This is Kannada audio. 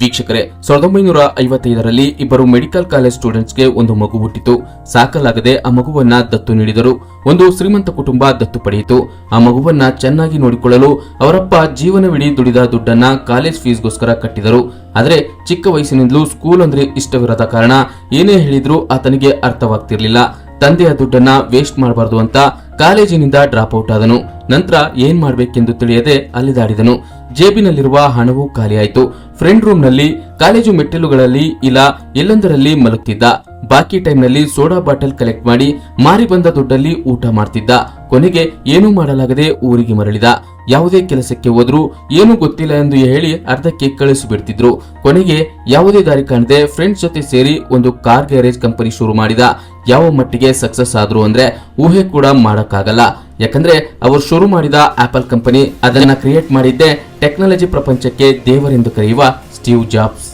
ವೀಕ್ಷಕರೇ, 1955ರಲ್ಲಿ ಇಬ್ಬರು ಮೆಡಿಕಲ್ ಕಾಲೇಜ್ ಸ್ಟೂಡೆಂಟ್ಸ್ಗೆ ಒಂದು ಮಗು ಹುಟ್ಟಿತು. ಸಾಕಲಾಗದೆ ಆ ಮಗುವನ್ನ ದತ್ತು ನೀಡಿದರು. ಒಂದು ಶ್ರೀಮಂತ ಕುಟುಂಬ ದತ್ತು ಪಡೆಯಿತು. ಆ ಮಗುವನ್ನ ಚೆನ್ನಾಗಿ ನೋಡಿಕೊಳ್ಳಲು ಅವರಪ್ಪ ಜೀವನವಿಡೀ ದುಡಿದ ದುಡ್ಡನ್ನ ಕಾಲೇಜ್ ಫೀಸ್ಗೋಸ್ಕರ ಕಟ್ಟಿದರು. ಆದರೆ ಚಿಕ್ಕ ವಯಸ್ಸಿನಿಂದಲೂ ಸ್ಕೂಲ್ ಅಂದ್ರೆ ಇಷ್ಟವಿರದ ಕಾರಣ ಏನೇ ಹೇಳಿದ್ರೂ ಆತನಿಗೆ ಅರ್ಥವಾಗ್ತಿರ್ಲಿಲ್ಲ. ತಂದೆಯ ದುಡ್ಡನ್ನ ವೇಸ್ಟ್ ಮಾಡಬಾರದು ಅಂತ ಕಾಲೇಜಿನಿಂದ ಡ್ರಾಪ್ ಔಟ್ ಆದನು. ನಂತರ ಏನ್ ಮಾಡ್ಬೇಕೆಂದು ತಿಳಿಯದೆ ಅಲೆದಾಡಿದನು. ಜೇಬಿನಲ್ಲಿರುವ ಹಣವು ಖಾಲಿಯಾಯಿತು. ಫ್ರೆಂಡ್ ರೂಮ್ ನಲ್ಲಿ, ಕಾಲೇಜು ಮೆಟ್ಟಿಲುಗಳಲ್ಲಿ ಇಲ್ಲ ಎಲ್ಲೆಂದರಲ್ಲಿ ಮಲಗ್ತಿದ್ದ. ಬಾಕಿ ಟೈಮ್ ನಲ್ಲಿ ಸೋಡಾ ಬಾಟಲ್ ಕಲೆಕ್ಟ್ ಮಾಡಿ ಮಾರಿ ಬಂದ ದುಡ್ಡಲ್ಲಿ ಊಟ ಮಾಡ್ತಿದ್ದ. ಕೊನೆಗೆ ಏನೂ ಮಾಡಲಾಗದೆ ಊರಿಗೆ ಮರಳಿದ. ಯಾವುದೇ ಕೆಲಸಕ್ಕೆ ಹೋದ್ರೂ ಏನು ಗೊತ್ತಿಲ್ಲ ಎಂದು ಹೇಳಿ ಅರ್ಧಕ್ಕೆ ಕಳಿಸಿಬಿಡ್ತಿದ್ರು. ಕೊನೆಗೆ ಯಾವುದೇ ದಾರಿ ಕಾಣದೆ ಫ್ರೆಂಡ್ಸ್ ಜೊತೆ ಸೇರಿ ಒಂದು ಕಾರ್ ಗ್ಯಾರೇಜ್ ಕಂಪನಿ ಶುರು ಮಾಡಿದ. ಯಾವ ಮಟ್ಟಿಗೆ ಸಕ್ಸಸ್ ಆದ್ರು ಅಂದ್ರೆ ಊಹೆ ಕೂಡ ಮಾಡಕ್ಕಾಗಲ್ಲ. ಯಾಕಂದ್ರೆ ಅವರು ಶುರು ಮಾಡಿದ ಆಪಲ್ ಕಂಪನಿ ಅದನ್ನ ಕ್ರಿಯೇಟ್ ಮಾಡಿದ್ದೆ ಟೆಕ್ನಾಲಜಿ ಪ್ರಪಂಚಕ್ಕೆ ದೇವರೆಂದು ಕರೆಯುವ ಸ್ಟೀವ್ ಜಾಬ್ಸ್.